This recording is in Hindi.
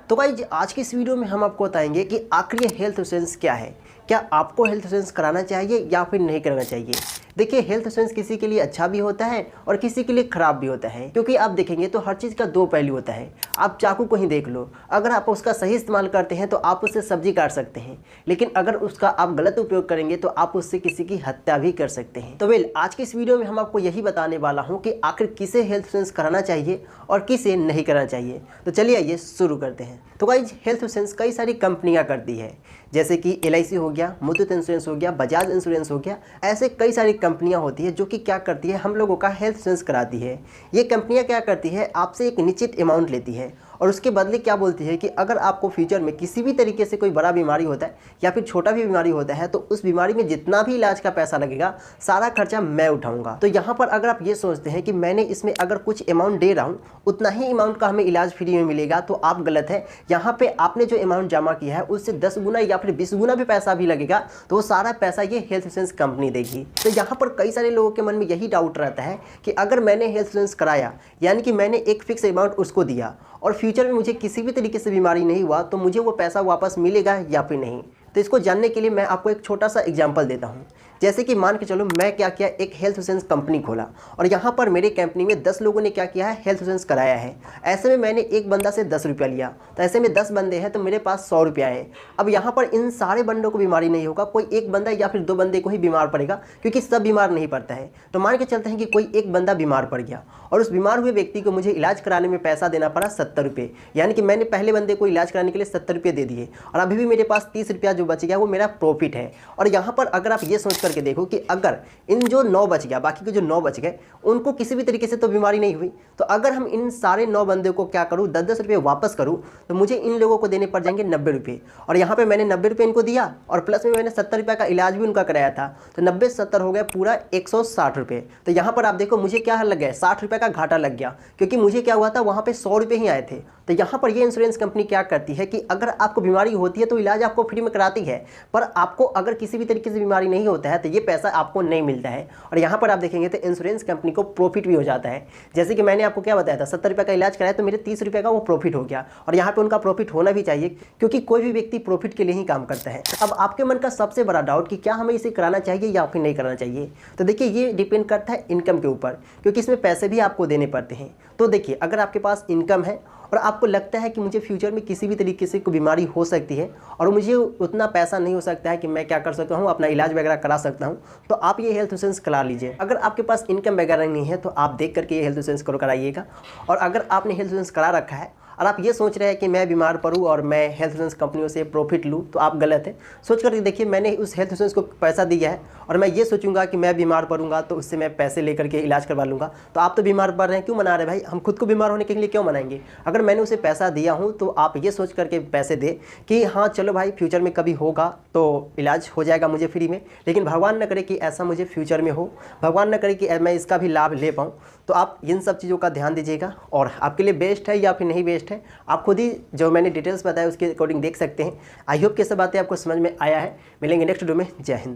तो गाइस आज की इस वीडियो में हम आपको बताएंगे कि आखिर ये हेल्थ इंश्योरेंस क्या है। क्या आपको हेल्थ इंश्योरेंस कराना चाहिए या फिर नहीं कराना चाहिए। देखिए, हेल्थ इंश्योरेंस किसी के लिए अच्छा भी होता है और किसी के लिए ख़राब भी होता है, क्योंकि आप देखेंगे तो हर चीज़ का दो पहलू होता है। आप चाकू को ही देख लो, अगर आप उसका सही इस्तेमाल करते हैं तो आप उससे सब्जी काट सकते हैं, लेकिन अगर उसका आप गलत उपयोग करेंगे तो आप उससे किसी की हत्या भी कर सकते हैं। तो आज की इस वीडियो में हम आपको यही बताने वाला हूँ कि आखिर किसे हेल्थ इंश्योरेंस कराना चाहिए और किसे नहीं कराना चाहिए। तो चलिए आइए शुरू करते हैं। तो गाइस, हेल्थ इंश्योरेंस कई सारी कंपनियां करती है, जैसे कि LIC हो गया, मुथूट इंश्योरेंस हो गया, बजाज इंश्योरेंस हो गया। ऐसे कई सारी कंपनियां होती है जो कि क्या करती है, हम लोगों का हेल्थ इंश्योरेंस कराती है। ये कंपनियां क्या करती है, आपसे एक निश्चित अमाउंट लेती है और उसके बदले क्या बोलती है कि अगर आपको फ्यूचर में किसी भी तरीके से कोई बड़ा बीमारी होता है या फिर छोटा भी बीमारी होता है तो उस बीमारी में जितना भी इलाज का पैसा लगेगा सारा खर्चा मैं उठाऊंगा। तो यहाँ पर अगर आप ये सोचते हैं कि मैंने इसमें अगर कुछ अमाउंट दे रहा हूँ उतना ही अमाउंट का हमें इलाज फ्री में मिलेगा, तो आप गलत है। यहाँ पे आपने जो अमाउंट जमा किया है उससे 10 गुना या फिर 20 गुना भी पैसा भी लगेगा तो वो सारा पैसा ये हेल्थ इंश्योरेंस कंपनी देगी। तो यहाँ पर कई सारे लोगों के मन में यही डाउट रहता है कि अगर मैंने हेल्थ इंश्योरेंस कराया, यानी कि मैंने एक फिक्स अमाउंट उसको दिया और फ्यूचर में मुझे किसी भी तरीके से बीमारी नहीं हुआ तो मुझे वो पैसा वापस मिलेगा या फिर नहीं। तो इसको जानने के लिए मैं आपको एक छोटा सा एग्जांपल देता हूँ। जैसे कि मान के चलो मैं क्या किया, एक हेल्थ इंश्योरेंस कंपनी खोला और यहाँ पर मेरी कंपनी में 10 लोगों ने क्या किया है, हेल्थ इंश्योरेंस कराया है। ऐसे में मैंने एक बंदा से 10 रुपया लिया, तो ऐसे में 10 बंदे हैं तो मेरे पास 100 रुपया है। अब यहाँ पर इन सारे बंदों को बीमारी नहीं होगा, कोई एक बंदा या फिर 2 बंदे को ही बीमार पड़ेगा, क्योंकि सब बीमार नहीं पड़ता है। तो मान के चलते हैं कि कोई एक बंदा बीमार पड़ गया और उस बीमार हुए व्यक्ति को मुझे इलाज कराने में पैसा देना पड़ा 70 रुपये, यानी कि मैंने पहले बंदे को इलाज कराने के लिए 70 रुपये दे दिए और अभी भी मेरे पास 30 रुपया जो बच गया वो मेरा प्रॉफिट है। और यहाँ पर अगर आप ये सोच करके देखो कि अगर इन जो 9 बच गया, बाकी के जो 9 बच गए उनको किसी भी तरीके से तो बीमारी नहीं हुई, तो अगर हम इन सारे 9 बंदे को क्या करूँ, 10-10 रुपये वापस करूँ तो मुझे इन लोगों को देने पड़ जाएंगे 90 रुपये। और यहाँ पे मैंने 90 रुपये इनको दिया और प्लस में मैंने 70 रुपये का इलाज भी उनका कराया था, तो 90-70 हो गया पूरा 160 रुपये। तो यहाँ पर आप देखो मुझे क्या लग गया, 60 रुपये का घाटा लग गया, क्योंकि मुझे क्या हुआ था, वहाँ पे 100 रुपये ही आए थे। तो यहाँ पर ये इंश्योरेंस कंपनी क्या करती है कि अगर आपको बीमारी होती है तो इलाज आपको फ्री में कराती है, पर आपको अगर किसी भी तरीके से बीमारी नहीं होता है तो ये पैसा आपको नहीं मिलता है। और यहाँ पर आप देखेंगे तो इंश्योरेंस कंपनी को प्रॉफिट भी हो जाता है। जैसे कि मैंने आपको क्या बताया था, 70 रुपये का इलाज कराया तो मेरे 30 रुपये का वो प्रॉफिट हो गया, और यहाँ पर उनका प्रॉफिट होना भी चाहिए, क्योंकि कोई भी व्यक्ति प्रॉफिट के लिए ही काम करता है। अब आपके मन का सबसे बड़ा डाउट कि क्या हमें इसे कराना चाहिए या फिर नहीं कराना चाहिए, तो देखिए ये डिपेंड करता है इनकम के ऊपर, क्योंकि इसमें पैसे भी आपको देने पड़ते हैं। तो देखिए, अगर आपके पास इनकम है और आपको लगता है कि मुझे फ्यूचर में किसी भी तरीके से कोई बीमारी हो सकती है और मुझे उतना पैसा नहीं हो सकता है कि मैं क्या कर सकता हूँ, अपना इलाज वगैरह करा सकता हूँ, तो आप ये हेल्थ इंश्योरेंस करा लीजिए। अगर आपके पास इनकम वगैरह नहीं है तो आप देख करके ये हेल्थ इंश्योरेंस कराइएगा। और अगर आपने हेल्थ इंश्योरेंस करा रखा है और आप ये सोच रहे हैं कि मैं बीमार पड़ूँ और मैं हेल्थ इंश्योरेंस कंपनियों से प्रॉफिट लूँ, तो आप गलत है। सोच कर देखिए, मैंने उस हेल्थ इंश्योरेंस को पैसा दिया है और मैं ये सोचूंगा कि मैं बीमार पड़ूंगा तो उससे मैं पैसे लेकर के इलाज करवा लूँगा, तो आप तो बीमार पड़ रहे हैं, क्यों मना रहे भाई, हम खुद को बीमार होने के लिए क्यों मनाएंगे। अगर मैंने उसे पैसा दिया हूँ तो आप ये सोच करके पैसे दे कि हाँ चलो भाई, फ्यूचर में कभी होगा तो इलाज हो जाएगा मुझे फ्री में, लेकिन भगवान न करे कि ऐसा मुझे फ्यूचर में हो, भगवान न करे कि मैं इसका भी लाभ ले पाऊँ। तो आप इन सब चीज़ों का ध्यान दीजिएगा और आपके लिए बेस्ट है या फिर नहीं बेस्ट है आप खुद ही जो मैंने डिटेल्स बताया उसके अकॉर्डिंग देख सकते हैं। आई होप कि सब बातें आपको समझ में आया है। मिलेंगे नेक्स्ट वीडियो में। जय हिंद।